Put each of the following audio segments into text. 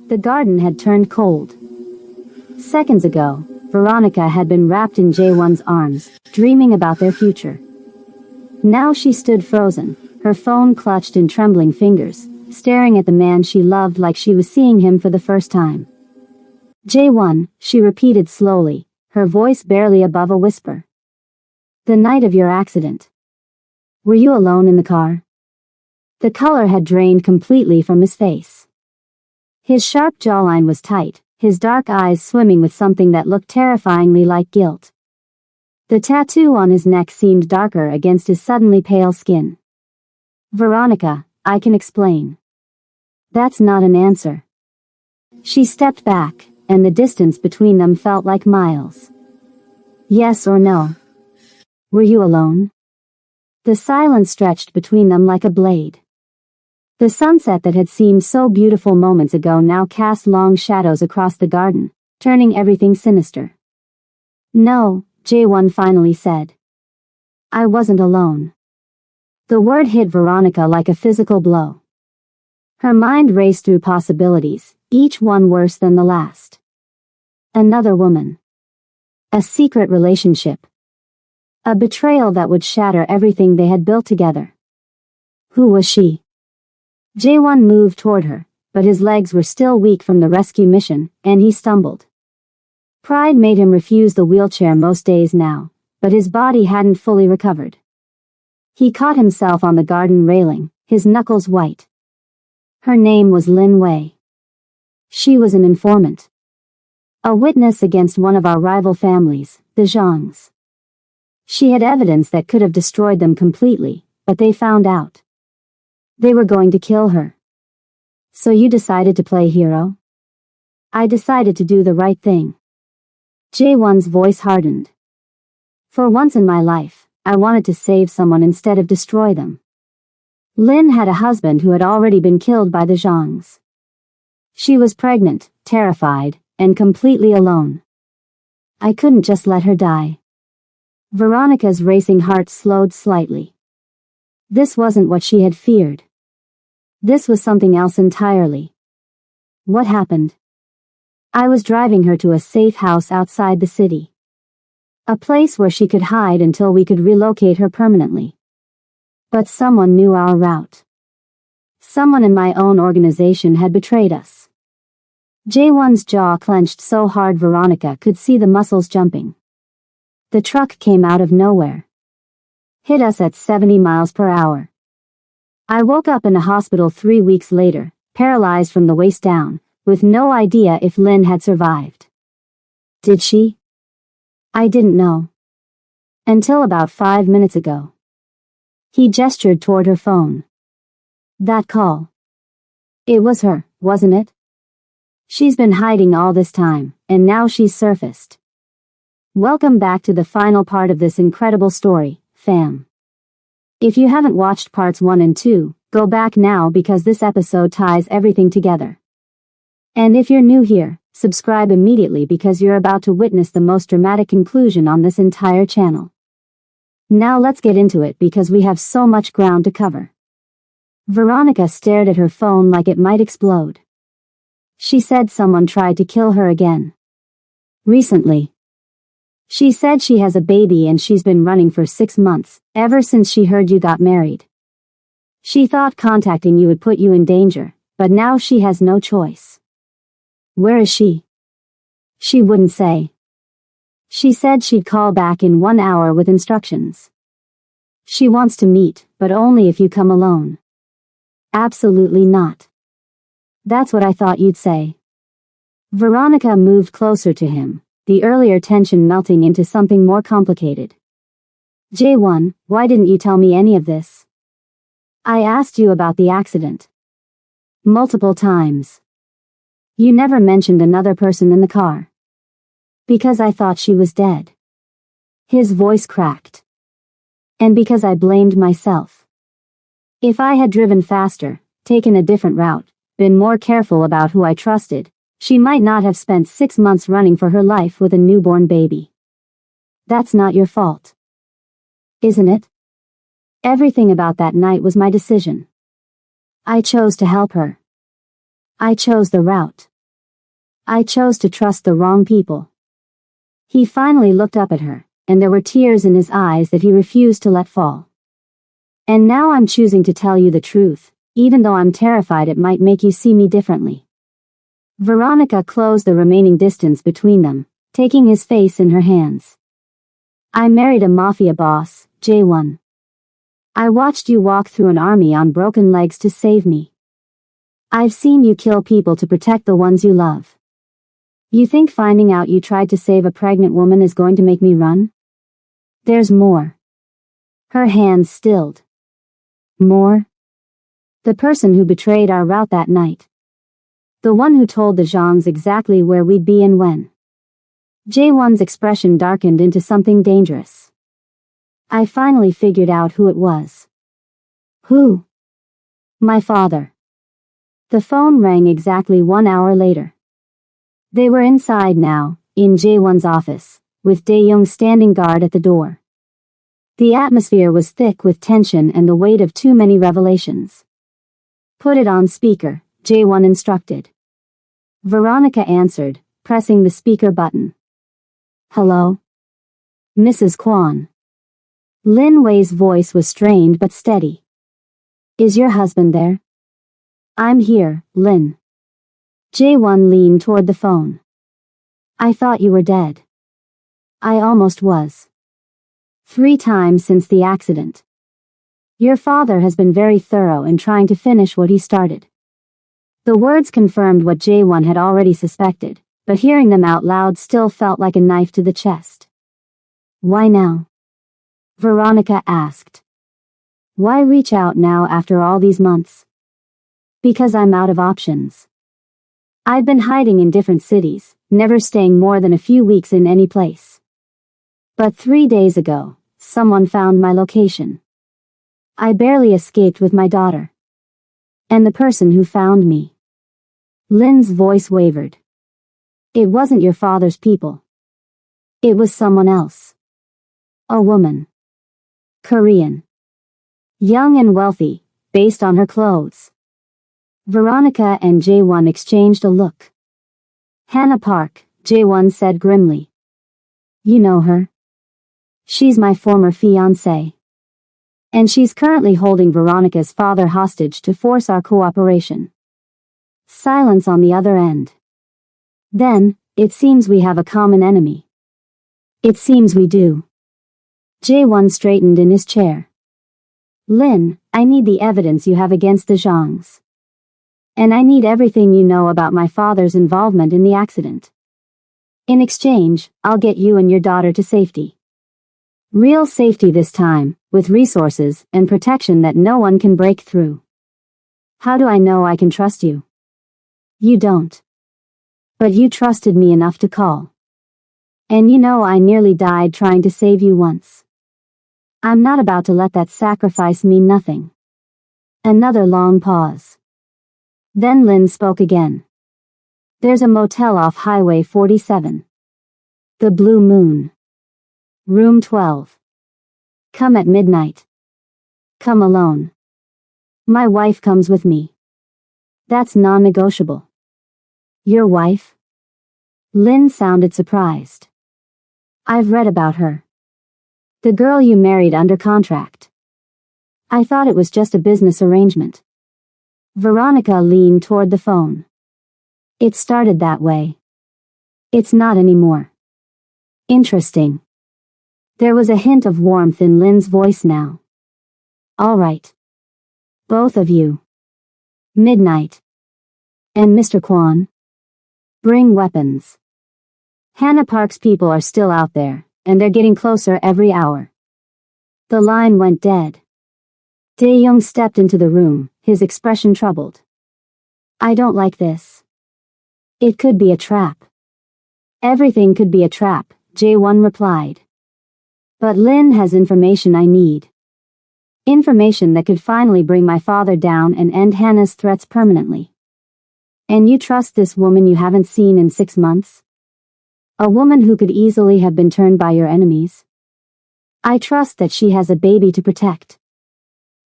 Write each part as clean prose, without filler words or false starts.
The garden had turned cold. Seconds ago, Veronica had been wrapped in Jaewon's arms, dreaming about their future. Now she stood frozen, her phone clutched in trembling fingers, staring at the man she loved like she was seeing him for the first time. Jaewon, she repeated slowly, her voice barely above a whisper. The night of your accident. Were you alone in the car? The color had drained completely from his face. His sharp jawline was tight, his dark eyes swimming with something that looked terrifyingly like guilt. The tattoo on his neck seemed darker against his suddenly pale skin. Veronica, I can explain. That's not an answer. She stepped back, and the distance between them felt like miles. Yes or no? Were you alone? The silence stretched between them like a blade. The sunset that had seemed so beautiful moments ago now cast long shadows across the garden, turning everything sinister. No, Jaewon finally said. I wasn't alone. The word hit Veronica like a physical blow. Her mind raced through possibilities, each one worse than the last. Another woman. A secret relationship. A betrayal that would shatter everything they had built together. Who was she? Jaewon moved toward her, but his legs were still weak from the rescue mission, and he stumbled. Pride made him refuse the wheelchair most days now, but his body hadn't fully recovered. He caught himself on the garden railing, his knuckles white. Her name was Lin Wei. She was an informant. A witness against one of our rival families, the Zhangs. She had evidence that could have destroyed them completely, but they found out. They were going to kill her. So you decided to play hero? I decided to do the right thing. Jaewon's voice hardened. For once in my life, I wanted to save someone instead of destroy them. Lin had a husband who had already been killed by the Zhangs. She was pregnant, terrified, and completely alone. I couldn't just let her die. Veronica's racing heart slowed slightly. This wasn't what she had feared. This was something else entirely. What happened? I was driving her to a safe house outside the city. A place where she could hide until we could relocate her permanently. But someone knew our route. Someone in my own organization had betrayed us. Jaewon's jaw clenched so hard Veronica could see the muscles jumping. The truck came out of nowhere. Hit us at 70 miles per hour. I woke up in a hospital 3 weeks later, paralyzed from the waist down, with no idea if Lin had survived. Did she? I didn't know. Until about 5 minutes ago. He gestured toward her phone. That call. It was her, wasn't it? She's been hiding all this time, and now she's surfaced. Welcome back to the final part of this incredible story, fam. If you haven't watched parts 1 and 2, go back now because this episode ties everything together. And if you're new here, subscribe immediately because you're about to witness the most dramatic conclusion on this entire channel. Now let's get into it because we have so much ground to cover. Veronica stared at her phone like it might explode. She said someone tried to kill her again. Recently. She said she has a baby and she's been running for 6 months, ever since she heard you got married. She thought contacting you would put you in danger, but now she has no choice. Where is she? She wouldn't say. She said she'd call back in 1 hour with instructions. She wants to meet, but only if you come alone. Absolutely not. That's what I thought you'd say. Veronica moved closer to him, the earlier tension melting into something more complicated. Jaewon, why didn't you tell me any of this? I asked you about the accident. Multiple times. You never mentioned another person in the car. Because I thought she was dead. His voice cracked. And because I blamed myself. If I had driven faster, taken a different route, been more careful about who I trusted, she might not have spent 6 months running for her life with a newborn baby. That's not your fault. Isn't it? Everything about that night was my decision. I chose to help her. I chose the route. I chose to trust the wrong people. He finally looked up at her, and there were tears in his eyes that he refused to let fall. And now I'm choosing to tell you the truth, even though I'm terrified it might make you see me differently. Veronica closed the remaining distance between them, taking his face in her hands. I married a mafia boss, J1. I watched you walk through an army on broken legs to save me. I've seen you kill people to protect the ones you love. You think finding out you tried to save a pregnant woman is going to make me run? There's more. Her hands stilled. More? The person who betrayed our route that night. The one who told the Zhangs exactly where we'd be and when. Jae-won's expression darkened into something dangerous. I finally figured out who it was. Who? My father. The phone rang exactly 1 hour later. They were inside now, in Jae-won's office, with Dae-young standing guard at the door. The atmosphere was thick with tension and the weight of too many revelations. Put it on speaker, Jae-won instructed. Veronica answered, pressing the speaker button. Hello? Mrs. Kwon. Lin Wei's voice was strained but steady. Is your husband there? I'm here, Lin. Jae-won leaned toward the phone. I thought you were dead. I almost was. 3 times since the accident. Your father has been very thorough in trying to finish what he started. The words confirmed what Jae-won had already suspected, but hearing them out loud still felt like a knife to the chest. Why now? Veronica asked. Why reach out now after all these months? Because I'm out of options. I've been hiding in different cities, never staying more than a few weeks in any place. But 3 days ago, someone found my location. I barely escaped with my daughter. And the person who found me. Lin's voice wavered. It wasn't your father's people. It was someone else. A woman. Korean. Young and wealthy, based on her clothes. Veronica and Jae-won exchanged a look. Hannah Park, Jae-won said grimly. You know her? She's my former fiancé. And she's currently holding Veronica's father hostage to force our cooperation. Silence on the other end. Then, it seems we have a common enemy. It seems we do. Jae-won straightened in his chair. Lin, I need the evidence you have against the Zhangs. And I need everything you know about my father's involvement in the accident. In exchange, I'll get you and your daughter to safety. Real safety this time, with resources and protection that no one can break through. How do I know I can trust you? You don't. But you trusted me enough to call. And you know I nearly died trying to save you once. I'm not about to let that sacrifice mean nothing. Another long pause. Then Lin spoke again. There's a motel off Highway 47. The Blue Moon. Room 12. Come at midnight. Come alone. My wife comes with me. That's non-negotiable. Your wife? Lin sounded surprised. I've read about her. The girl you married under contract. I thought it was just a business arrangement. Veronica leaned toward the phone. It started that way. It's not anymore. Interesting. There was a hint of warmth in Lin's voice now. All right. Both of you. Midnight. And Mr. Kwon. Bring weapons. Hannah Park's people are still out there, and they're getting closer every hour. The line went dead. Dae-young stepped into the room, his expression troubled. I don't like this. It could be a trap. Everything could be a trap, Jae-won replied. But Lin has information I need. Information that could finally bring my father down and end Hannah's threats permanently. And you trust this woman you haven't seen in 6 months? A woman who could easily have been turned by your enemies? I trust that she has a baby to protect.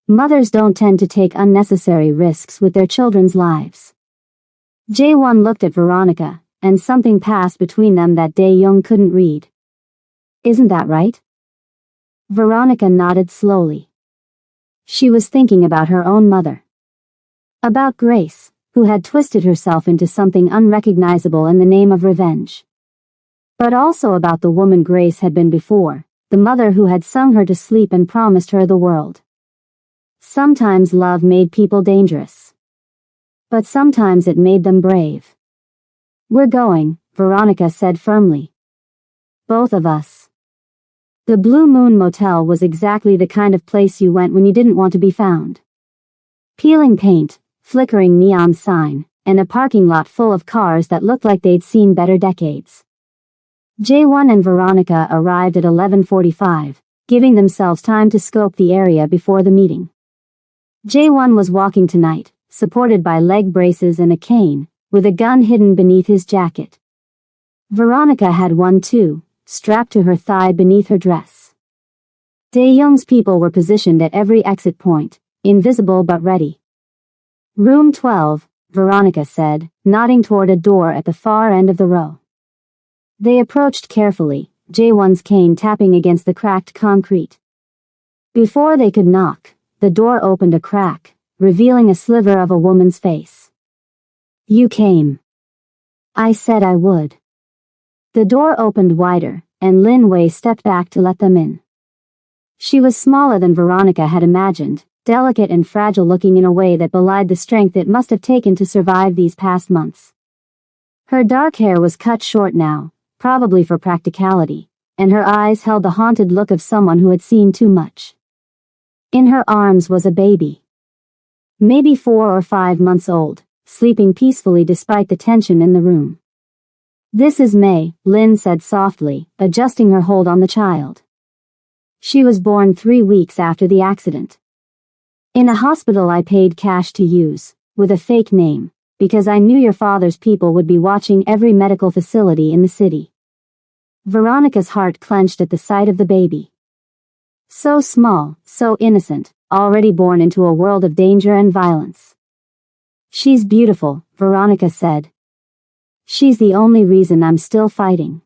Mothers don't tend to take unnecessary risks with their children's lives. Jae-won looked at Veronica, and something passed between them that Dae-young couldn't read. Isn't that right? Veronica nodded slowly. She was thinking about her own mother. About Grace, who had twisted herself into something unrecognizable in the name of revenge. But also about the woman Grace had been before, the mother who had sung her to sleep and promised her the world. Sometimes love made people dangerous. But sometimes it made them brave. We're going, Veronica said firmly. Both of us. The Blue Moon Motel was exactly the kind of place you went when you didn't want to be found. Peeling paint, flickering neon sign, and a parking lot full of cars that looked like they'd seen better decades. Jae-won and Veronica arrived at 11:45, giving themselves time to scope the area before the meeting. Jae-won was walking tonight, supported by leg braces and a cane, with a gun hidden beneath his jacket. Veronica had one too, strapped to her thigh beneath her dress. Dae-young's people were positioned at every exit point, invisible but ready. Room 12, Veronica said, nodding toward a door at the far end of the row. They approached carefully, Jae-won's cane tapping against the cracked concrete. Before they could knock, the door opened a crack, revealing a sliver of a woman's face. You came. I said I would. The door opened wider, and Lin Wei stepped back to let them in. She was smaller than Veronica had imagined, delicate and fragile looking in a way that belied the strength it must have taken to survive these past months. Her dark hair was cut short now, probably for practicality, and her eyes held the haunted look of someone who had seen too much. In her arms was a baby. Maybe 4 or 5 months old, sleeping peacefully despite the tension in the room. This is May, Lin said softly, adjusting her hold on the child. She was born 3 weeks after the accident. In a hospital I paid cash to use, with a fake name, because I knew your father's people would be watching every medical facility in the city. Veronica's heart clenched at the sight of the baby. So small, so innocent, already born into a world of danger and violence. She's beautiful, Veronica said. She's the only reason I'm still fighting.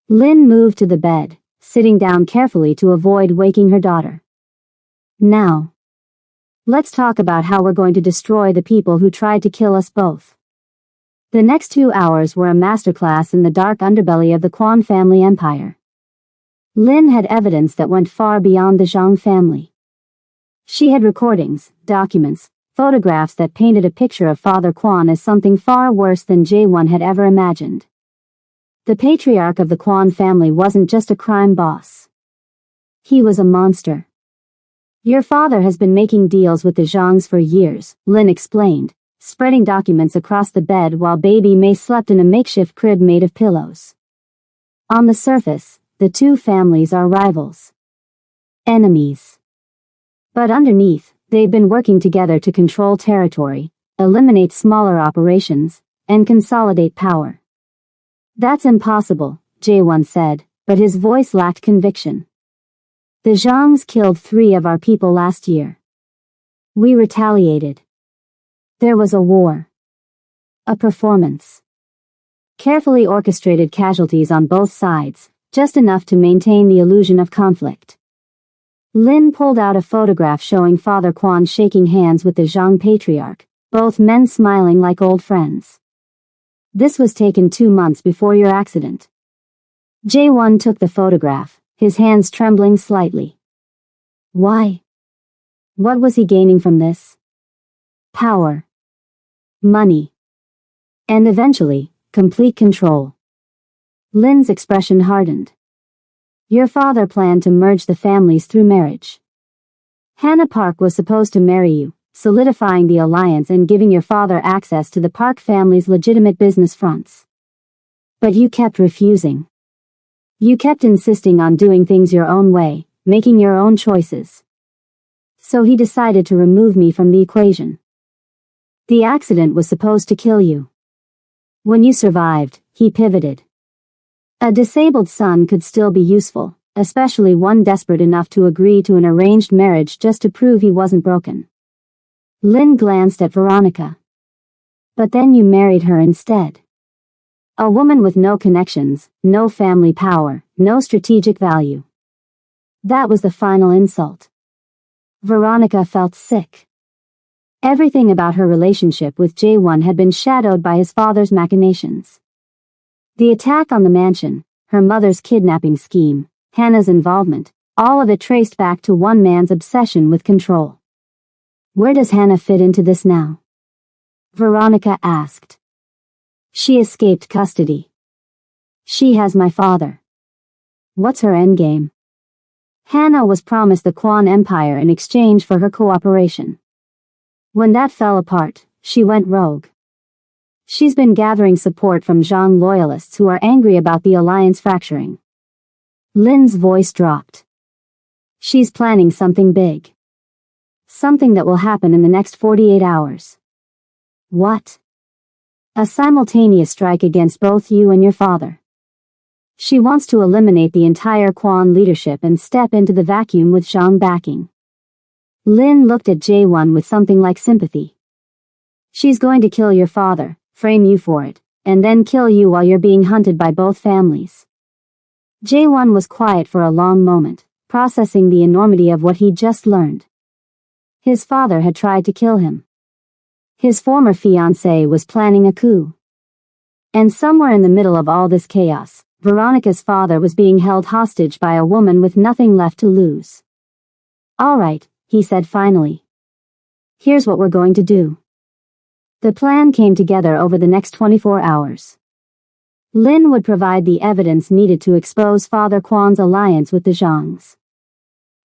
Lin moved to the bed, sitting down carefully to avoid waking her daughter. Now, let's talk about how we're going to destroy the people who tried to kill us both. The next 2 hours were a masterclass in the dark underbelly of the Kwon family empire. Lin had evidence that went far beyond the Zhang family. She had recordings, documents, photographs that painted a picture of Father Kwon as something far worse than Jae-won had ever imagined. The patriarch of the Kwon family wasn't just a crime boss. He was a monster. Your father has been making deals with the Zhangs for years, Lin explained, spreading documents across the bed while baby May slept in a makeshift crib made of pillows. On the surface, the two families are rivals. Enemies. But underneath, they've been working together to control territory, eliminate smaller operations, and consolidate power. That's impossible, Jae-won said, but his voice lacked conviction. The Zhangs killed 3 of our people last year. We retaliated. There was a war. A performance. Carefully orchestrated casualties on both sides, just enough to maintain the illusion of conflict. Lin pulled out a photograph showing Father Kwon shaking hands with the Zhang patriarch, both men smiling like old friends. This was taken 2 months before your accident. Jae-won took the photograph, his hands trembling slightly. Why? What was he gaining from this? Power. Money. And eventually, complete control. Lin's expression hardened. Your father planned to merge the families through marriage. Hannah Park was supposed to marry you, solidifying the alliance and giving your father access to the Park family's legitimate business fronts. But you kept refusing. You kept insisting on doing things your own way, making your own choices. So he decided to remove me from the equation. The accident was supposed to kill you. When you survived, he pivoted. A disabled son could still be useful, especially one desperate enough to agree to an arranged marriage just to prove he wasn't broken. Lin glanced at Veronica. But then you married her instead. A woman with no connections, no family power, no strategic value. That was the final insult. Veronica felt sick. Everything about her relationship with Jae-won had been shadowed by his father's machinations. The attack on the mansion, her mother's kidnapping scheme, Hannah's involvement, all of it traced back to one man's obsession with control. Where does Hannah fit into this now? Veronica asked. She escaped custody. She has my father. What's her endgame? Hannah was promised the Kwon Empire in exchange for her cooperation. When that fell apart, she went rogue. She's been gathering support from Zhang loyalists who are angry about the alliance fracturing. Lin's voice dropped. She's planning something big. Something that will happen in the next 48 hours. What? A simultaneous strike against both you and your father. She wants to eliminate the entire Kwon leadership and step into the vacuum with Zhang backing. Lin looked at Jae-won with something like sympathy. She's going to kill your father, frame you for it, and then kill you while you're being hunted by both families. Jae-won was quiet for a long moment, processing the enormity of what he'd just learned. His father had tried to kill him. His former fiancée was planning a coup. And somewhere in the middle of all this chaos, Veronica's father was being held hostage by a woman with nothing left to lose. All right, he said finally. Here's what we're going to do. The plan came together over the next 24 hours. Lin would provide the evidence needed to expose Father Kwon's alliance with the Zhangs.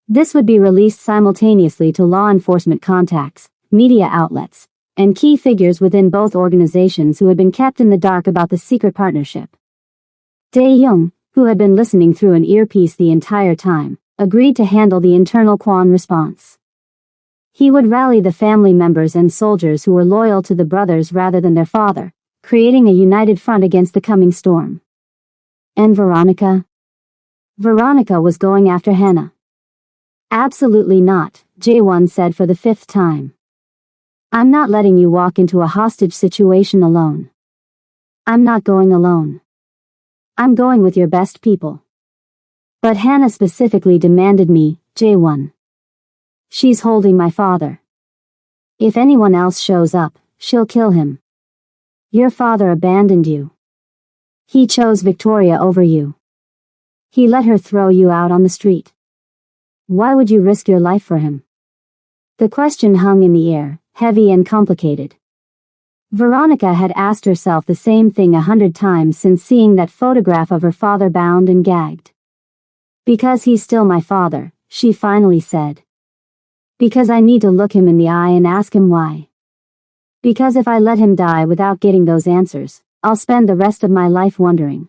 This would be released simultaneously to law enforcement contacts, media outlets, and key figures within both organizations who had been kept in the dark about the secret partnership. Dae-young, who had been listening through an earpiece the entire time, agreed to handle the internal Kwon response. He would rally the family members and soldiers who were loyal to the brothers rather than their father, creating a united front against the coming storm. And Veronica? Veronica was going after Hannah. Absolutely not, Jae-won said for the 5th time. I'm not letting you walk into a hostage situation alone. I'm not going alone. I'm going with your best people. But Hannah specifically demanded me, Jae-won. She's holding my father. If anyone else shows up, she'll kill him. Your father abandoned you. He chose Victoria over you. He let her throw you out on the street. Why would you risk your life for him? The question hung in the air, heavy and complicated. Veronica had asked herself the same thing 100 times since seeing that photograph of her father bound and gagged. Because he's still my father, she finally said. Because I need to look him in the eye and ask him why. Because if I let him die without getting those answers, I'll spend the rest of my life wondering.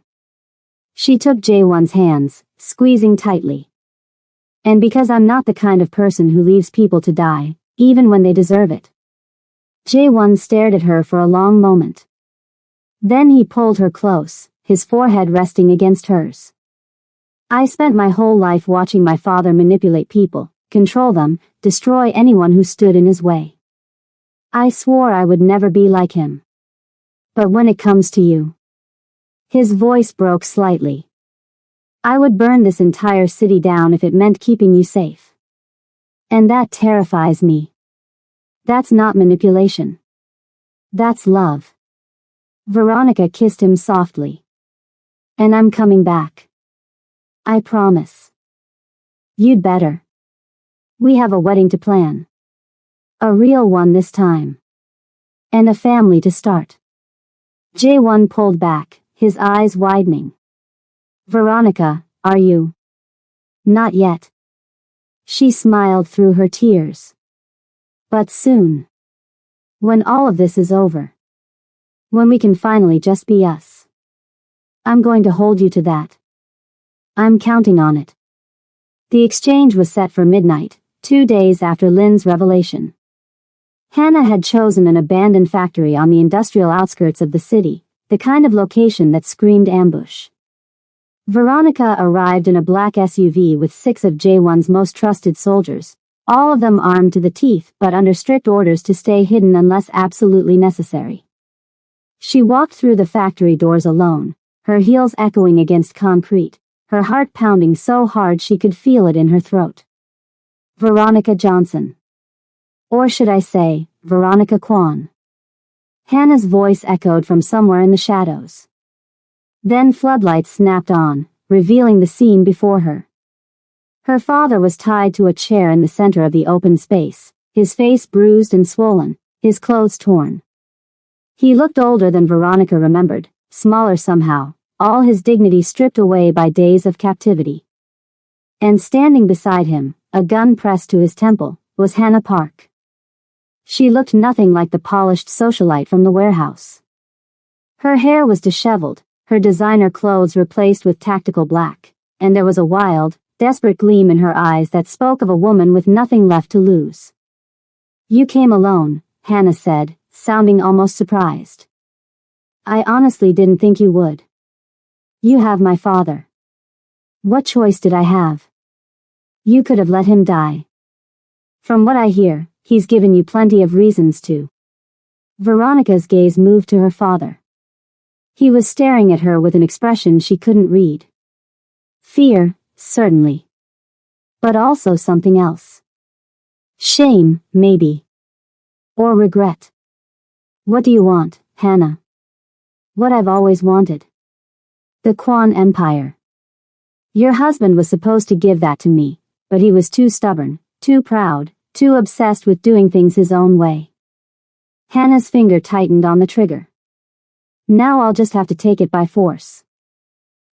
She took Jae-won's hands, squeezing tightly. And because I'm not the kind of person who leaves people to die, even when they deserve it. Jae-won stared at her for a long moment. Then he pulled her close, his forehead resting against hers. I spent my whole life watching my father manipulate people, control them, destroy anyone who stood in his way. I swore I would never be like him. But when it comes to you... His voice broke slightly. I would burn this entire city down if it meant keeping you safe. And that terrifies me. That's not manipulation. That's love. Veronica kissed him softly. And I'm coming back. I promise. You'd better. We have a wedding to plan. A real one this time. And a family to start. Jae-won pulled back, his eyes widening. Veronica, are you? Not yet. She smiled through her tears. But soon. When all of this is over. When we can finally just be us. I'm going to hold you to that. I'm counting on it. The exchange was set for midnight, 2 days after Lin's revelation. Hannah had chosen an abandoned factory on the industrial outskirts of the city, the kind of location that screamed ambush. Veronica arrived in a black SUV with 6 of Jae-won's most trusted soldiers, all of them armed to the teeth but under strict orders to stay hidden unless absolutely necessary. She walked through the factory doors alone, her heels echoing against concrete, her heart pounding so hard she could feel it in her throat. Veronica Johnson. Or should I say, Veronica Kwan. Hannah's voice echoed from somewhere in the shadows. Then floodlights snapped on, revealing the scene before her. Her father was tied to a chair in the center of the open space, his face bruised and swollen, his clothes torn. He looked older than Veronica remembered, smaller somehow, all his dignity stripped away by days of captivity. And standing beside him, a gun pressed to his temple, was Hannah Park. She looked nothing like the polished socialite from the warehouse. Her hair was disheveled, her designer clothes replaced with tactical black, and there was a wild, desperate gleam in her eyes that spoke of a woman with nothing left to lose. "You came alone," Hannah said, sounding almost surprised. "I honestly didn't think you would. You have my father. What choice did I have? You could have let him die. From what I hear, he's given you plenty of reasons to." Veronica's gaze moved to her father. He was staring at her with an expression she couldn't read. Fear, certainly. But also something else. Shame, maybe. Or regret. "What do you want, Hannah?" "What I've always wanted. The Kwan Empire. Your husband was supposed to give that to me, but he was too stubborn, too proud, too obsessed with doing things his own way." Hannah's finger tightened on the trigger. "Now I'll just have to take it by force.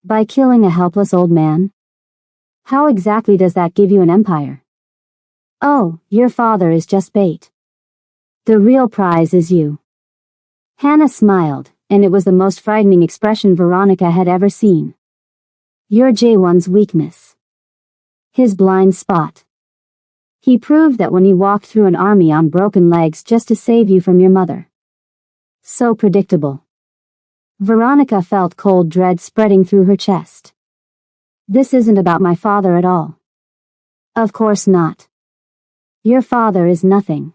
By killing a helpless old man? How exactly does that give you an empire?" "Oh, your father is just bait. The real prize is you." Hannah smiled, and it was the most frightening expression Veronica had ever seen. "You're J1's weakness. His blind spot. He proved that when he walked through an army on broken legs just to save you from your mother. So predictable." Veronica felt cold dread spreading through her chest. "This isn't about my father at all." "Of course not. Your father is nothing.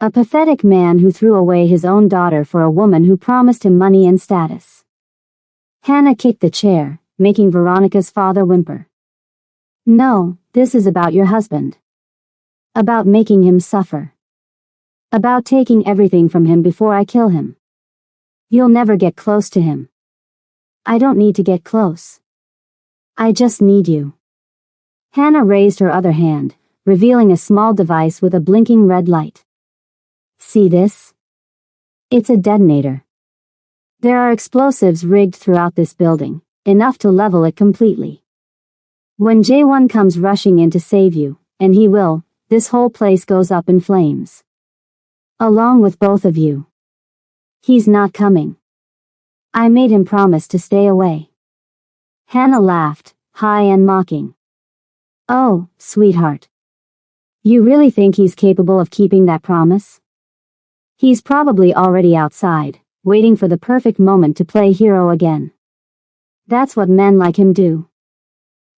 A pathetic man who threw away his own daughter for a woman who promised him money and status." Hannah kicked the chair, making Veronica's father whimper. "No, this is about your husband. About making him suffer. About taking everything from him before I kill him. You'll never get close to him. I don't need to get close. I just need you." Hannah raised her other hand, revealing a small device with a blinking red light. "See this? It's a detonator. There are explosives rigged throughout this building, enough to level it completely. When J1 comes rushing in to save you, and he will, this whole place goes up in flames. Along with both of you. He's not coming. I made him promise to stay away." Hannah laughed, high and mocking. "Oh, sweetheart. You really think he's capable of keeping that promise? He's probably already outside, waiting for the perfect moment to play hero again. That's what men like him do.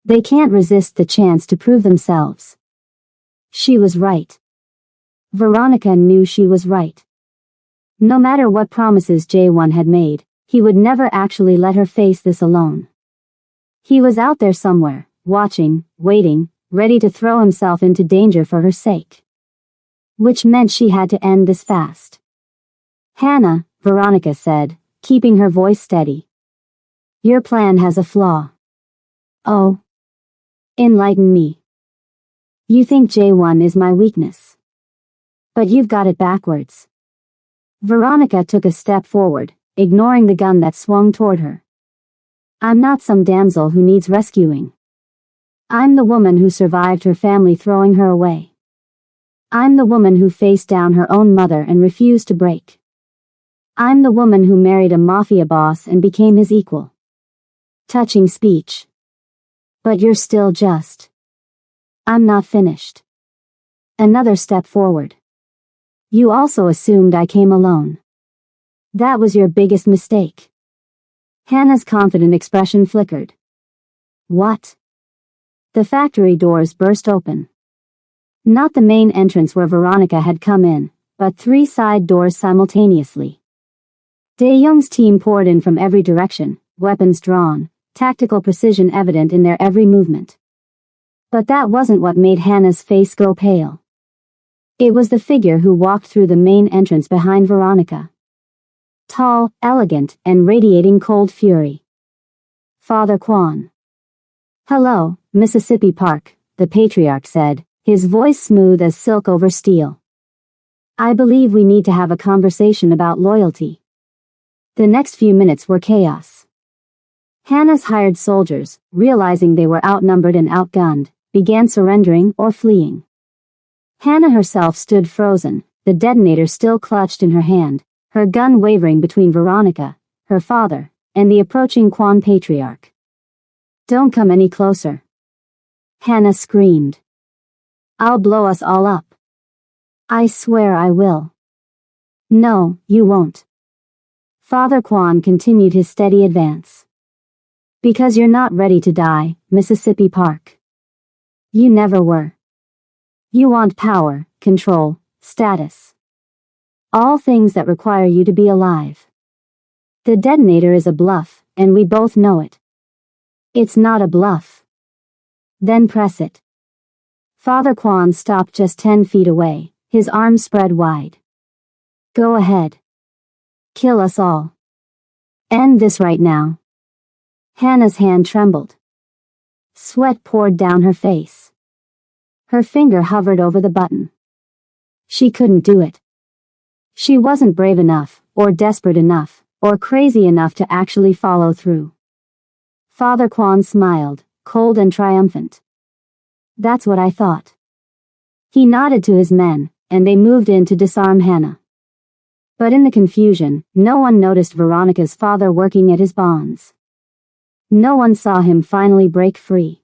They can't resist the chance to prove themselves." She was right. Veronica knew she was right. No matter what promises J1 had made, he would never actually let her face this alone. He was out there somewhere, watching, waiting, ready to throw himself into danger for her sake. Which meant she had to end this fast. "Hannah," Veronica said, keeping her voice steady. "Your plan has a flaw." "Oh? Enlighten me." "You think J1 is my weakness. But you've got it backwards." Veronica took a step forward, ignoring the gun that swung toward her. "I'm not some damsel who needs rescuing. I'm the woman who survived her family throwing her away. I'm the woman who faced down her own mother and refused to break. I'm the woman who married a MAFIA boss and became his equal." Touching speech. "But you're still just." "I'm not finished." Another step forward. "You also assumed I came alone. That was your biggest mistake." Hannah's confident expression flickered. "What?" The factory doors burst open. Not the main entrance where Veronica had come in, but 3 side doors simultaneously. Dae-young's team poured in from every direction, weapons drawn, tactical precision evident in their every movement. But that wasn't what made Hannah's face go pale. It was the figure who walked through the main entrance behind Veronica. Tall, elegant, and radiating cold fury. Father Kwan. "Hello, Mississippi Park," the patriarch said, his voice smooth as silk over steel. "I believe we need to have a conversation about loyalty." The next few minutes were chaos. Hannah's hired soldiers, realizing they were outnumbered and outgunned, began surrendering or fleeing. Hannah herself stood frozen, the detonator still clutched in her hand, her gun wavering between Veronica, her father, and the approaching Kwan patriarch. "Don't come any closer," Hannah screamed. "I'll blow us all up. I swear I will." "No, you won't." Father Kwan continued his steady advance. "Because you're not ready to die, Mississippi Park. You never were. You want power, control, status. All things that require you to be alive. The detonator is a bluff, and we both know it. It's not a bluff. Then press it." Father Kwan stopped just 10 feet away, his arms spread wide. "Go ahead. Kill us all. End this right now." Hannah's hand trembled. Sweat poured down her face. Her finger hovered over the button. She couldn't do it. She wasn't brave enough, or desperate enough, or crazy enough to actually follow through. Father Kwan smiled, cold and triumphant. "That's what I thought." He nodded to his men, and they moved in to disarm Hannah. But in the confusion, no one noticed Veronica's father working at his bonds. No one saw him finally break free.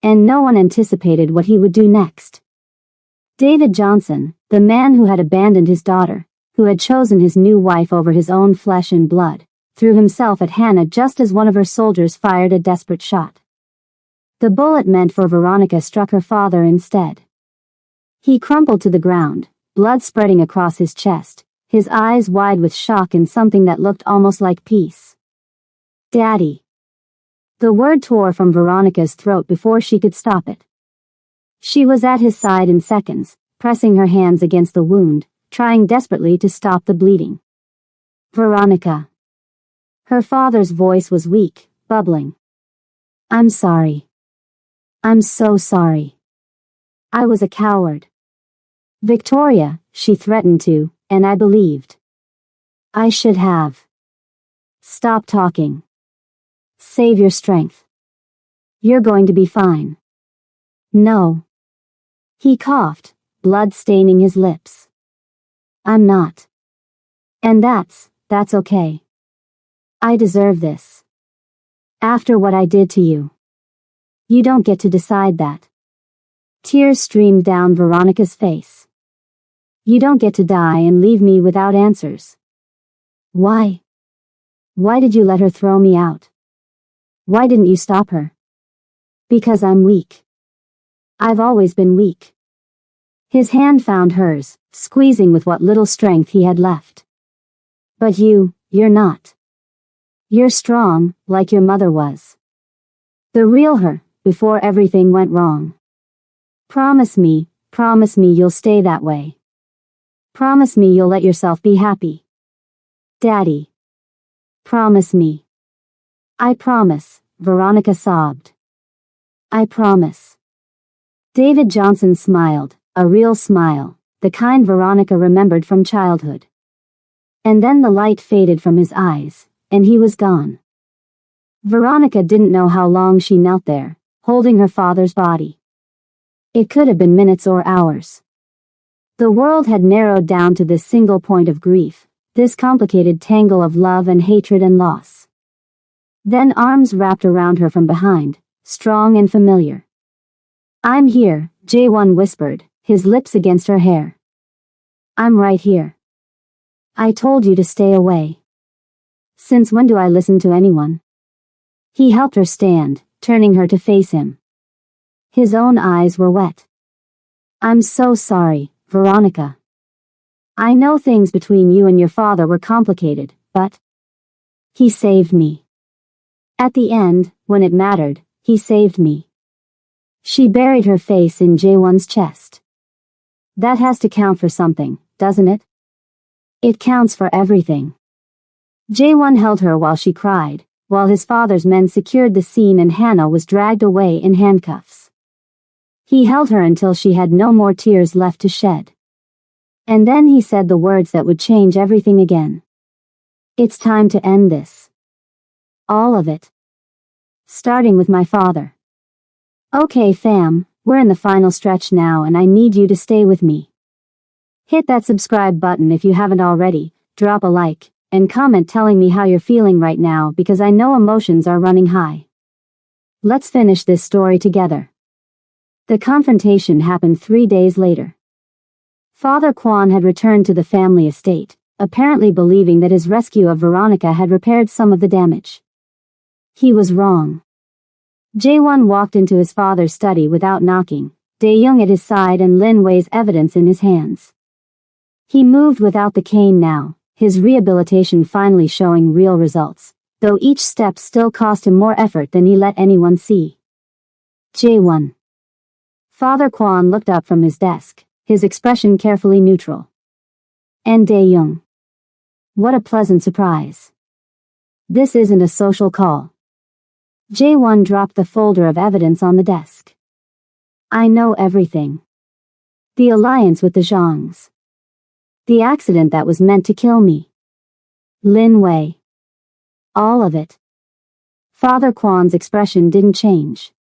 And no one anticipated what he would do next. David Johnson, the man who had abandoned his daughter, who had chosen his new wife over his own flesh and blood, threw himself at Hannah just as one of her soldiers fired a desperate shot. The bullet meant for Veronica struck her father instead. He crumpled to the ground, blood spreading across his chest, his eyes wide with shock and something that looked almost like peace. "Daddy." The word tore from Veronica's throat before she could stop it. She was at his side in seconds, pressing her hands against the wound, trying desperately to stop the bleeding. "Veronica." Her father's voice was weak, bubbling. "I'm sorry. I'm so sorry. I was a coward. Victoria," she threatened to, "and I believed. I should have. Stop talking. Save your strength. You're going to be fine." "No." He coughed, blood staining his lips. "I'm not. And that's okay. I deserve this. After what I did to you. You don't get to decide that." Tears streamed down Veronica's face. "You don't get to die and leave me without answers. Why? Why did you let her throw me out? Why didn't you stop her?" "Because I'm weak. I've always been weak." His hand found hers, squeezing with what little strength he had left. "But you're not. You're strong, like your mother was. The real her, before everything went wrong. Promise me you'll stay that way. Promise me you'll let yourself be happy. Daddy. Promise me." "I promise," Veronica sobbed. "I promise." David Johnson smiled, a real smile, the kind Veronica remembered from childhood. And then the light faded from his eyes, and he was gone. Veronica didn't know how long she knelt there, holding her father's body. It could have been minutes or hours. The world had narrowed down to this single point of grief, this complicated tangle of love and hatred and loss. Then arms wrapped around her from behind, strong and familiar. "I'm here," Jae-won whispered, his lips against her hair. "I'm right here. I told you to stay away. Since when do I listen to anyone?" He helped her stand, turning her to face him. His own eyes were wet. "I'm so sorry, Veronica. I know things between you and your father were complicated, but he saved me. At the end, when it mattered, he saved me. She buried her face in Jaewon's chest. That has to count for something, doesn't it? It counts for everything. Jaewon held her while she cried, while his father's men secured the scene and Hannah was dragged away in handcuffs. He held her until she had no more tears left to shed. And then he said the words that would change everything again. It's time to end this. All of it. Starting with my father. Okay fam, we're in the final stretch now and I need you to stay with me. Hit that subscribe button if you haven't already, drop a like, and comment telling me how you're feeling right now because I know emotions are running high. Let's finish this story together. The confrontation happened 3 days later. Father Kwon had returned to the family estate, apparently believing that his rescue of Veronica had repaired some of the damage. He was wrong. Jaewon walked into his father's study without knocking, Dae-young at his side and Lin Wei's evidence in his hands. He moved without the cane now, his rehabilitation finally showing real results, though each step still cost him more effort than he let anyone see. Jaewon. Father Kwon looked up from his desk, his expression carefully neutral. And Dae-young. What a pleasant surprise. This isn't a social call. Jaewon dropped the folder of evidence on the desk. I know everything. The alliance with the Zhangs. The accident that was meant to kill me. Lin Wei. All of it. Father Kwon's expression didn't change.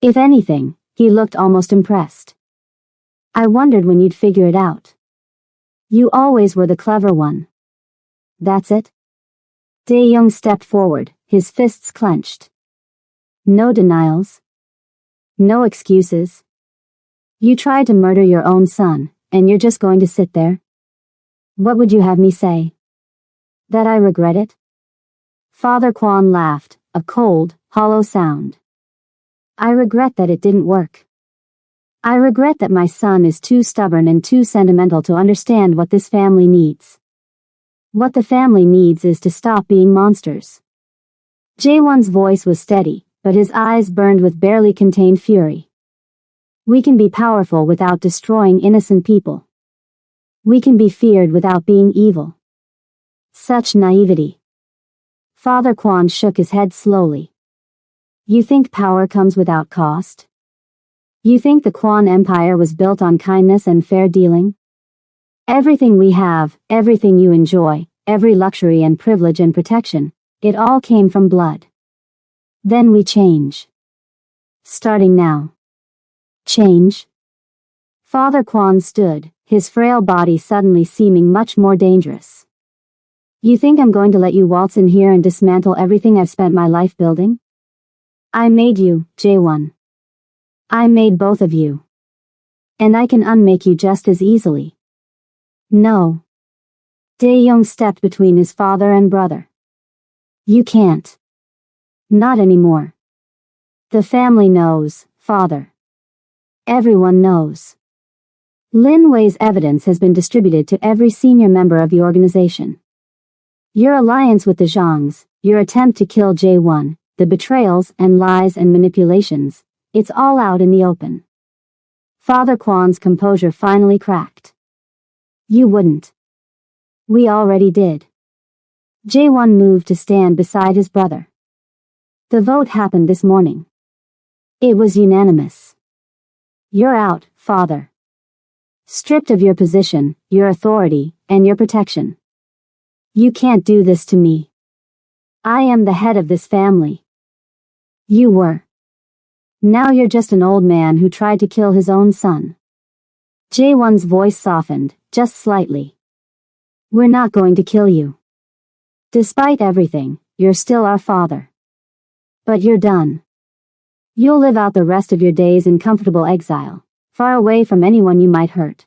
If anything, he looked almost impressed. I wondered when you'd figure it out. You always were the clever one. That's it? Dae-young stepped forward, his fists clenched. No denials. No excuses. You tried to murder your own son, and you're just going to sit there? What would you have me say? That I regret it? Father Kwon laughed, a cold, hollow sound. I regret that it didn't work. I regret that my son is too stubborn and too sentimental to understand what this family needs. What the family needs is to stop being monsters. Jaewon's voice was steady, but his eyes burned with barely contained fury. We can be powerful without destroying innocent people. We can be feared without being evil. Such naivety. Father Kwon shook his head slowly. You think power comes without cost? You think the Kwon Empire was built on kindness and fair dealing? Everything we have, everything you enjoy, every luxury and privilege and protection, it all came from blood. Then we change. Starting now. Change? Father Kwon stood, his frail body suddenly seeming much more dangerous. You think I'm going to let you waltz in here and dismantle everything I've spent my life building? I made you, Jaewon. I made both of you. And I can unmake you just as easily. No. Dae-young stepped between his father and brother. You can't. Not anymore. The family knows, father. Everyone knows. Lin Wei's evidence has been distributed to every senior member of the organization. Your alliance with the Zhangs, your attempt to kill Jaewon, the betrayals and lies and manipulations, it's all out in the open. Father Kwon's composure finally cracked. You wouldn't. We already did. Jaewon moved to stand beside his brother. The vote happened this morning. It was unanimous. You're out, father. Stripped of your position, your authority, and your protection. You can't do this to me. I am the head of this family. You were. Now you're just an old man who tried to kill his own son. Jaewon's voice softened, just slightly. We're not going to kill you. Despite everything, you're still our father. But you're done. You'll live out the rest of your days in comfortable exile, far away from anyone you might hurt.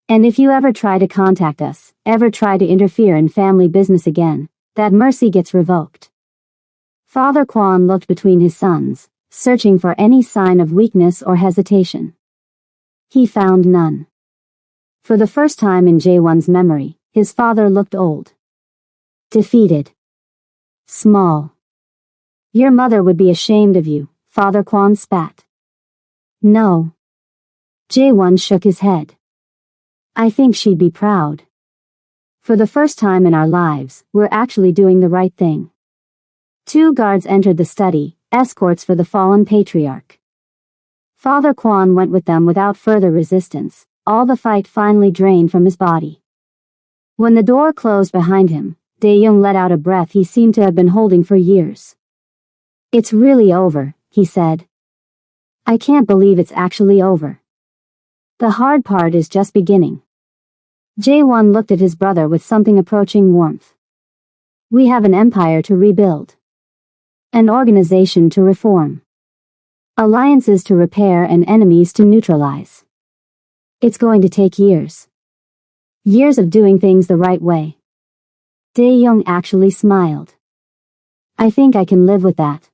And if you ever try to contact us, ever try to interfere in family business again, that mercy gets revoked. Father Kwon looked between his sons, searching for any sign of weakness or hesitation. He found none. For the first time in Jaewon's memory, his father looked old. Defeated. Small. Your mother would be ashamed of you, Father Quan spat. No. Jae-won shook his head. I think she'd be proud. For the first time in our lives, we're actually doing the right thing. 2 guards entered the study, escorts for the fallen patriarch. Father Quan went with them without further resistance, all the fight finally drained from his body. When the door closed behind him, Dae-young let out a breath he seemed to have been holding for years. It's really over, he said. I can't believe it's actually over. The hard part is just beginning. Jae-won looked at his brother with something approaching warmth. We have an empire to rebuild. An organization to reform. Alliances to repair and enemies to neutralize. It's going to take years. Years of doing things the right way. Dae-young actually smiled. I think I can live with that.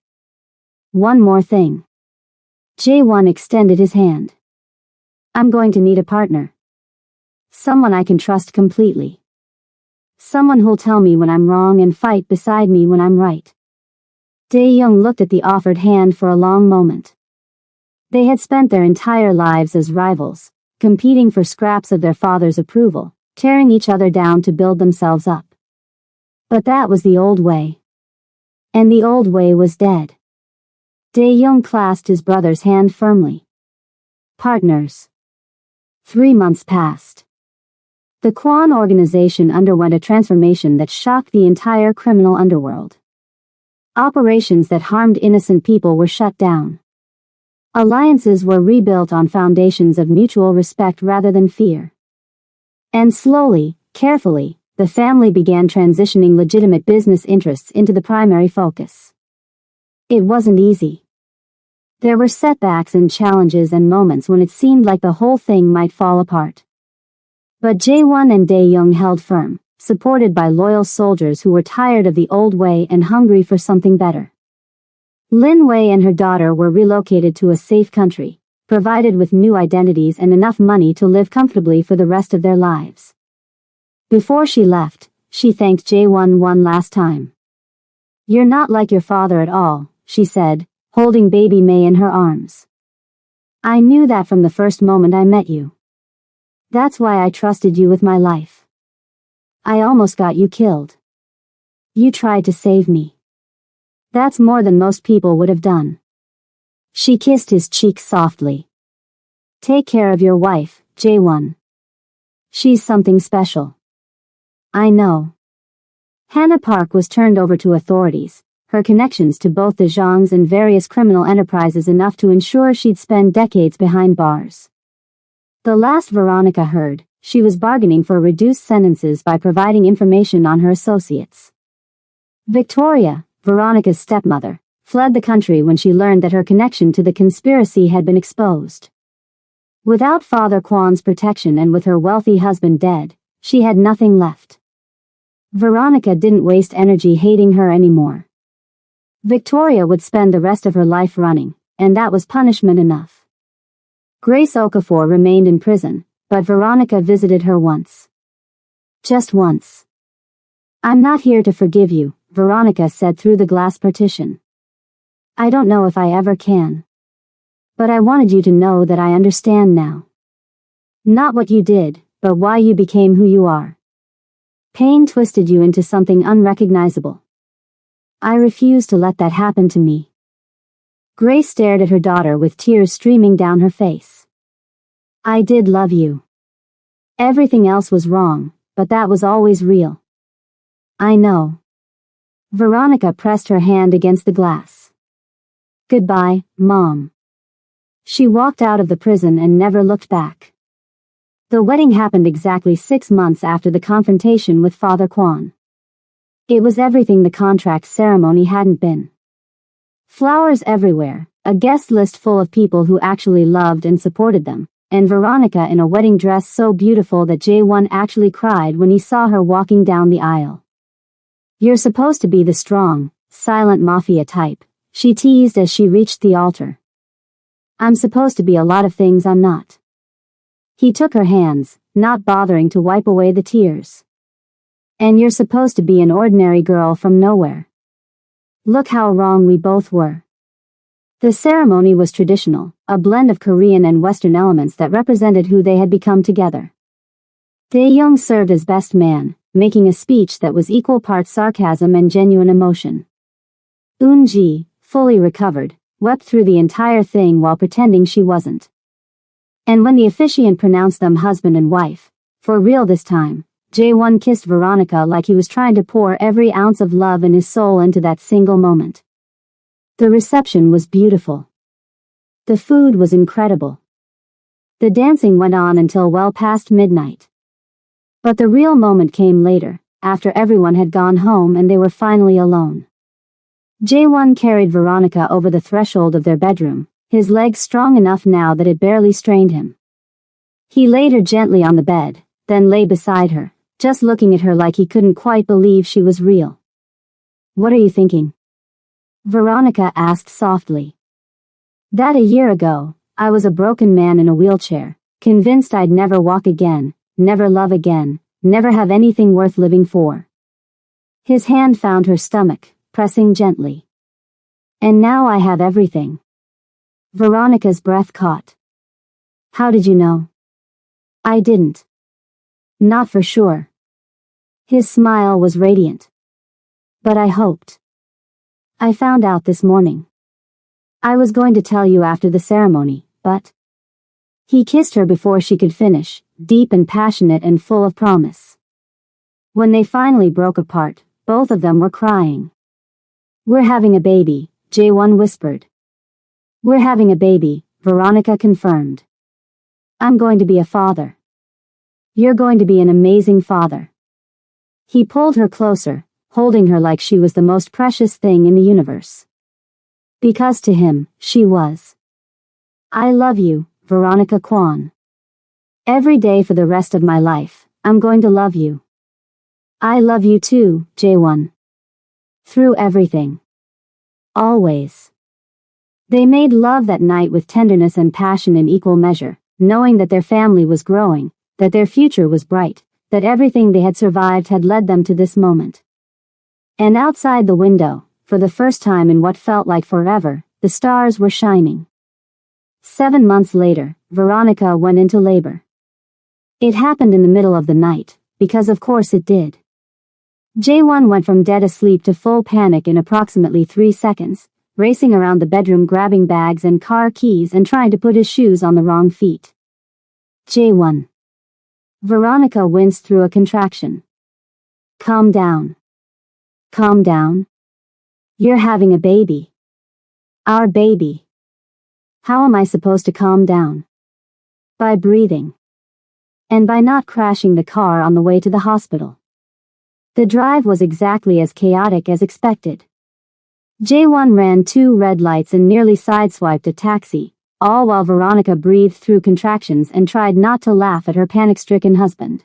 One more thing. Jae-won extended his hand. I'm going to need a partner. Someone I can trust completely. Someone who'll tell me when I'm wrong and fight beside me when I'm right. Dae-young looked at the offered hand for a long moment. They had spent their entire lives as rivals, competing for scraps of their father's approval, tearing each other down to build themselves up. But that was the old way. And the old way was dead. Dae-young clasped his brother's hand firmly. Partners. 3 months passed. The Quan organization underwent a transformation that shocked the entire criminal underworld. Operations that harmed innocent people were shut down. Alliances were rebuilt on foundations of mutual respect rather than fear. And slowly, carefully, the family began transitioning legitimate business interests into the primary focus. It wasn't easy. There were setbacks and challenges and moments when it seemed like the whole thing might fall apart. But Jae-won and Dae-young held firm, supported by loyal soldiers who were tired of the old way and hungry for something better. Lin Wei and her daughter were relocated to a safe country, provided with new identities and enough money to live comfortably for the rest of their lives. Before she left, she thanked Jae-won one last time. You're not like your father at all, she said, holding baby May in her arms. I knew that from the first moment I met you. That's why I trusted you with my life. I almost got you killed. You tried to save me. That's more than most people would have done. She kissed his cheek softly. Take care of your wife, Jae-won. She's something special. I know. Hannah Park was turned over to authorities, her connections to both the Zhangs and various criminal enterprises enough to ensure she'd spend decades behind bars. The last Veronica heard, she was bargaining for reduced sentences by providing information on her associates. Victoria, Veronica's stepmother, fled the country when she learned that her connection to the conspiracy had been exposed. Without Father Quan's protection and with her wealthy husband dead, she had nothing left. Veronica didn't waste energy hating her anymore. Victoria would spend the rest of her life running, and that was punishment enough. Grace Okafor remained in prison, but Veronica visited her once. Just once. I'm not here to forgive you, Veronica said through the glass partition. I don't know if I ever can. But I wanted you to know that I understand now. Not what you did, but why you became who you are. Pain twisted you into something unrecognizable. I refuse to let that happen to me. Grace stared at her daughter with tears streaming down her face. I did love you. Everything else was wrong, but that was always real. I know. Veronica pressed her hand against the glass. Goodbye, Mom. She walked out of the prison and never looked back. The wedding happened exactly 6 months after the confrontation with Father Quan. It was everything the contract ceremony hadn't been. Flowers everywhere, a guest list full of people who actually loved and supported them, and Veronica in a wedding dress so beautiful that Jae-won actually cried when he saw her walking down the aisle. You're supposed to be the strong, silent mafia type, she teased as she reached the altar. I'm supposed to be a lot of things I'm not. He took her hands, not bothering to wipe away the tears. And you're supposed to be an ordinary girl from nowhere. Look how wrong we both were. The ceremony was traditional, a blend of Korean and Western elements that represented who they had become together. Dae-young served as best man, making a speech that was equal parts sarcasm and genuine emotion. Eun-ji, fully recovered, wept through the entire thing while pretending she wasn't. And when the officiant pronounced them husband and wife, for real this time, Jae-won kissed Veronica like he was trying to pour every ounce of love in his soul into that single moment. The reception was beautiful. The food was incredible. The dancing went on until well past midnight. But the real moment came later, after everyone had gone home and they were finally alone. Jae-won carried Veronica over the threshold of their bedroom, his legs strong enough now that it barely strained him. He laid her gently on the bed, then lay beside her, just looking at her like he couldn't quite believe she was real. "What are you thinking?" Veronica asked softly. "That a year ago, I was a broken man in a wheelchair, convinced I'd never walk again, never love again, never have anything worth living for." His hand found her stomach, pressing gently. "And now I have everything." Veronica's breath caught. "How did you know?" "I didn't. Not for sure." His smile was radiant. "But I hoped. I found out this morning. I was going to tell you after the ceremony, but..." He kissed her before she could finish, deep and passionate and full of promise. When they finally broke apart, both of them were crying. "We're having a baby," Jae-won whispered. "We're having a baby," Veronica confirmed. "I'm going to be a father." "You're going to be an amazing father." He pulled her closer, holding her like she was the most precious thing in the universe. Because to him, she was. "I love you, Veronica Kwan. Every day for the rest of my life, I'm going to love you." "I love you too, Jae-won. Through everything. Always." They made love that night with tenderness and passion in equal measure, knowing that their family was growing, that their future was bright, that everything they had survived had led them to this moment. And outside the window, for the first time in what felt like forever, the stars were shining. 7 months later, Veronica went into labor. It happened in the middle of the night, because of course it did. Jae-won went from dead asleep to full panic in approximately 3 seconds, racing around the bedroom grabbing bags and car keys and trying to put his shoes on the wrong feet. Jae-won. Veronica winced through a contraction. "Calm down." "Calm down? You're having a baby. Our baby. How am I supposed to calm down?" "By breathing. And by not crashing the car on the way to the hospital." The drive was exactly as chaotic as expected. Jae-won ran 2 red lights and nearly sideswiped a taxi, all while Veronica breathed through contractions and tried not to laugh at her panic-stricken husband.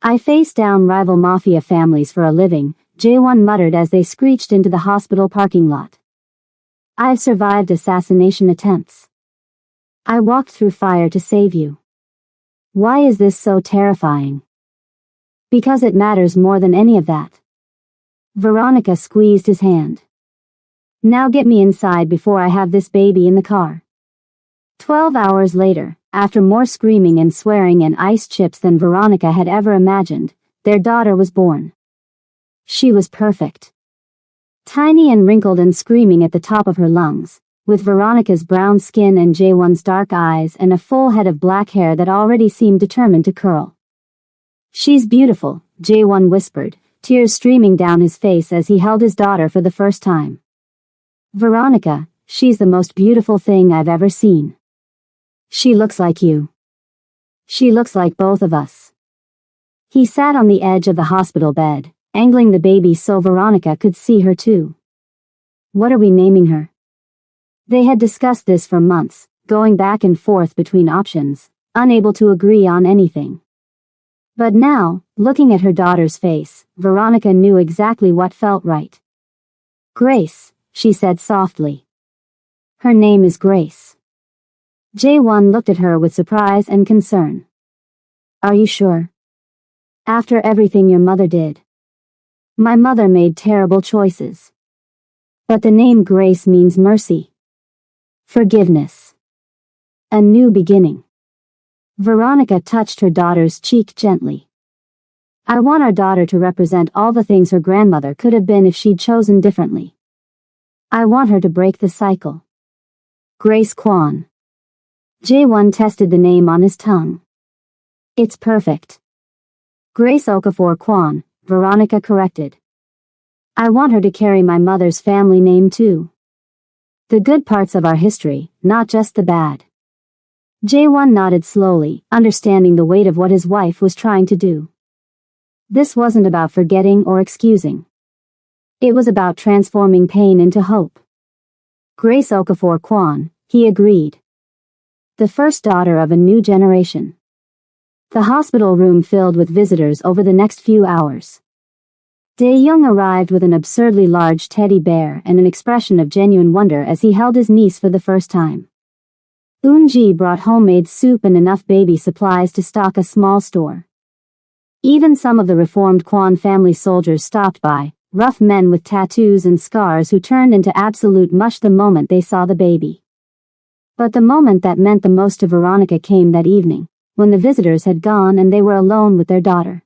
"I face down rival MAFIA families for a living," Jae-won muttered as they screeched into the hospital parking lot. "I've survived assassination attempts. I walked through fire to save you. Why is this so terrifying?" "Because it matters more than any of that." Veronica squeezed his hand. "Now get me inside before I have this baby in the car." 12 hours later, after more screaming and swearing and ice chips than Veronica had ever imagined, their daughter was born. She was perfect. Tiny and wrinkled and screaming at the top of her lungs, with Veronica's brown skin and Jae-won's dark eyes and a full head of black hair that already seemed determined to curl. "She's beautiful," Jae-won whispered, tears streaming down his face as he held his daughter for the first time. "Veronica, she's the most beautiful thing I've ever seen. She looks like you. She looks like both of us." He sat on the edge of the hospital bed, angling the baby so Veronica could see her too. "What are we naming her?" They had discussed this for months, going back and forth between options, unable to agree on anything. But now, looking at her daughter's face, Veronica knew exactly what felt right. "Grace," she said softly. "Her name is Grace." Jae-won looked at her with surprise and concern. "Are you sure?" After everything your mother did. My mother made terrible choices. But the name Grace means mercy. Forgiveness. A new beginning. Veronica touched her daughter's cheek gently. I want our daughter to represent all the things her grandmother could have been if she'd chosen differently. I want her to break the cycle. Grace Kwan. Jae-won tested the name on his tongue. It's perfect. Grace Okafor Kwan, Veronica corrected. I want her to carry my mother's family name too. The good parts of our history, not just the bad. Jae-won nodded slowly, understanding the weight of what his wife was trying to do. This wasn't about forgetting or excusing. It was about transforming pain into hope. Grace Okafor Kwan, he agreed. The first daughter of a new generation. The hospital room filled with visitors over the next few hours. Dae-young arrived with an absurdly large teddy bear and an expression of genuine wonder as he held his niece for the first time. Eun-ji brought homemade soup and enough baby supplies to stock a small store. Even some of the reformed Kwan family soldiers stopped by, rough men with tattoos and scars who turned into absolute mush the moment they saw the baby. But the moment that meant the most to Veronica came that evening, when the visitors had gone and they were alone with their daughter.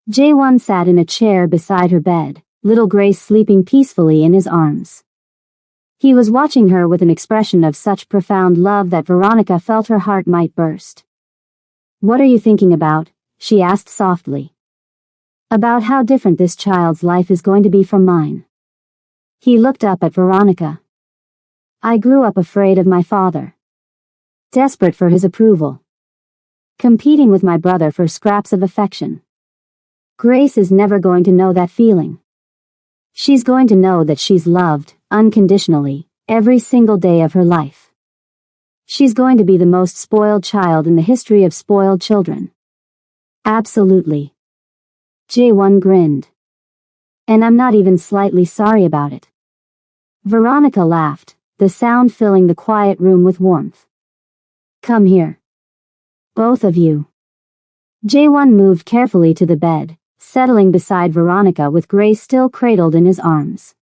Jae-won sat in a chair beside her bed, little Grace sleeping peacefully in his arms. He was watching her with an expression of such profound love that Veronica felt her heart might burst. What are you thinking about? She asked softly. About how different this child's life is going to be from mine. He looked up at Veronica. I grew up afraid of my father. Desperate for his approval. Competing with my brother for scraps of affection. Grace is never going to know that feeling. She's going to know that she's loved, unconditionally, every single day of her life. She's going to be the most spoiled child in the history of spoiled children. Absolutely. Jae-won grinned. And I'm not even slightly sorry about it. Veronica laughed, the sound filling the quiet room with warmth. Come here. Both of you. Jae-won moved carefully to the bed, settling beside Veronica with Grace still cradled in his arms.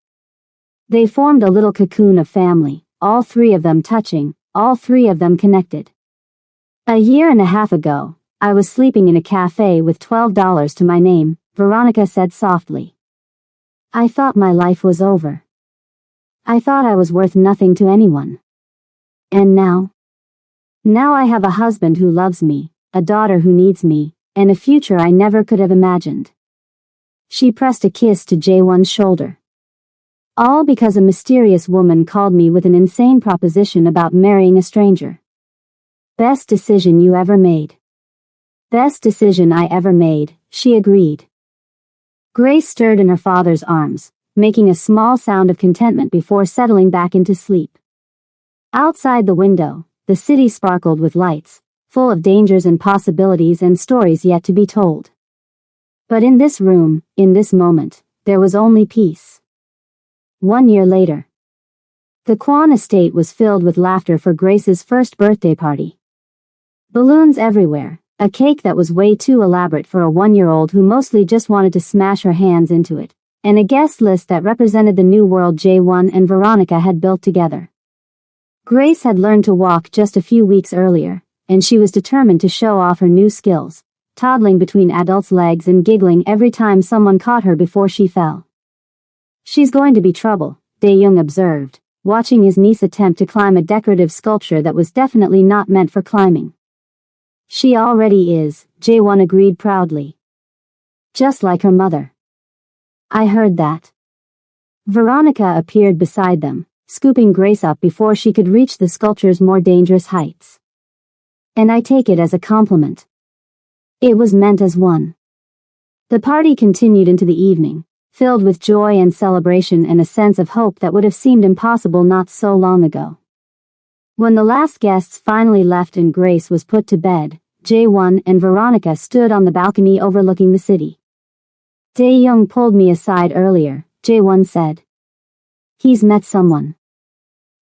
They formed a little cocoon of family, all three of them touching, all three of them connected. A year and a half ago, I was sleeping in a cafe with $12 to my name, Veronica said softly. I thought my life was over. I thought I was worth nothing to anyone. And now? Now I have a husband who loves me, a daughter who needs me, and a future I never could have imagined. She pressed a kiss to Jae-won's shoulder. All because a mysterious woman called me with an insane proposition about marrying a stranger. Best decision you ever made. Best decision I ever made, she agreed. Grace stirred in her father's arms, making a small sound of contentment before settling back into sleep. Outside the window, the city sparkled with lights, full of dangers and possibilities and stories yet to be told. But in this room, in this moment, there was only peace. 1 year later. The Kwan estate was filled with laughter for Grace's first birthday party. Balloons everywhere, a cake that was way too elaborate for a 1-year-old who mostly just wanted to smash her hands into it, and a guest list that represented the new world Jae-won and Veronica had built together. Grace had learned to walk just a few weeks earlier, and she was determined to show off her new skills, toddling between adults' legs and giggling every time someone caught her before she fell. She's going to be trouble, Dae-young observed, watching his niece attempt to climb a decorative sculpture that was definitely not meant for climbing. She already is, Jae-won agreed proudly. Just like her mother. I heard that. Veronica appeared beside them, scooping Grace up before she could reach the sculpture's more dangerous heights. And I take it as a compliment. It was meant as one. The party continued into the evening, filled with joy and celebration and a sense of hope that would have seemed impossible not so long ago. When the last guests finally left and Grace was put to bed, Jae-won and Veronica stood on the balcony overlooking the city. Dae-young pulled me aside earlier, Jae-won said. He's met someone.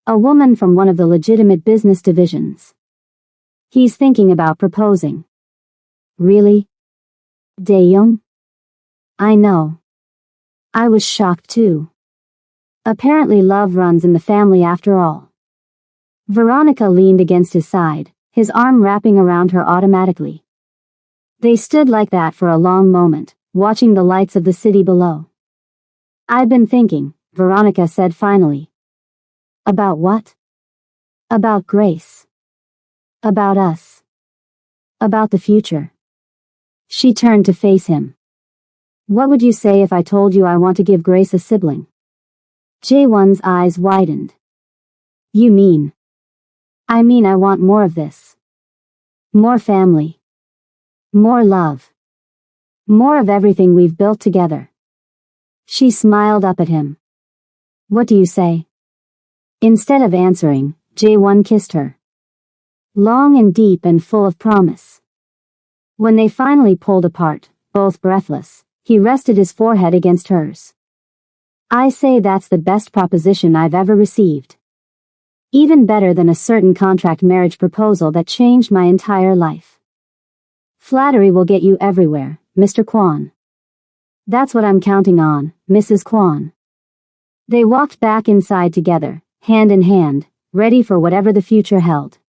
A woman from one of the legitimate business divisions. He's thinking about proposing. Really? Dae-young? I know. I was shocked too. Apparently love runs in the family after all. Veronica leaned against his side, his arm wrapping around her automatically. They stood like that for a long moment, watching the lights of the city below. I've been thinking, Veronica said finally. About what? About Grace. About us. About the future. She turned to face him. What would you say if I told you I want to give Grace a sibling? Jaewon's eyes widened. You mean? I mean I want more of this. More family. More love. More of everything we've built together. She smiled up at him. What do you say? Instead of answering, Jaewon kissed her. Long and deep and full of promise. When they finally pulled apart, both breathless, he rested his forehead against hers. I say that's the best proposition I've ever received. Even better than a certain contract marriage proposal that changed my entire life. Flattery will get you everywhere, Mr. Kwon. That's what I'm counting on, Mrs. Kwon. They walked back inside together, hand in hand, ready for whatever the future held.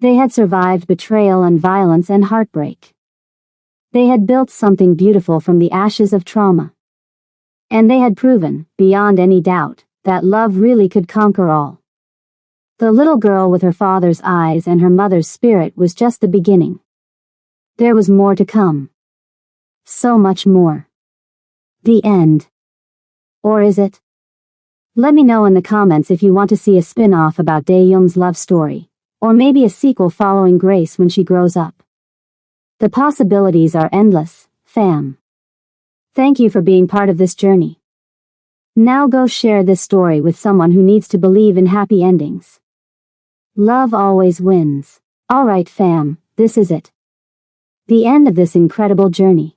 They had survived betrayal and violence and heartbreak. They had built something beautiful from the ashes of trauma. And they had proven, beyond any doubt, that love really could conquer all. The little girl with her father's eyes and her mother's spirit was just the beginning. There was more to come. So much more. The end. Or is it? Let me know in the comments if you want to see a spin-off about Dae-young's love story, or maybe a sequel following Grace when she grows up. The possibilities are endless, fam. Thank you for being part of this journey. Now go share this story with someone who needs to believe in happy endings. Love always wins. Alright fam, this is it. The end of this incredible journey.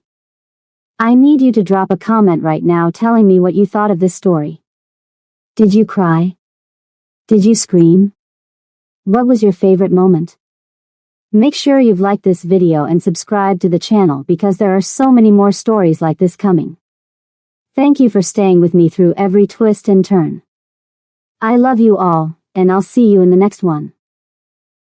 I need you to drop a comment right now telling me what you thought of this story. Did you cry? Did you scream? What was your favorite moment? Make sure you've liked this video and subscribe to the channel because there are so many more stories like this coming. Thank you for staying with me through every twist and turn. I love you all, and I'll see you in the next one.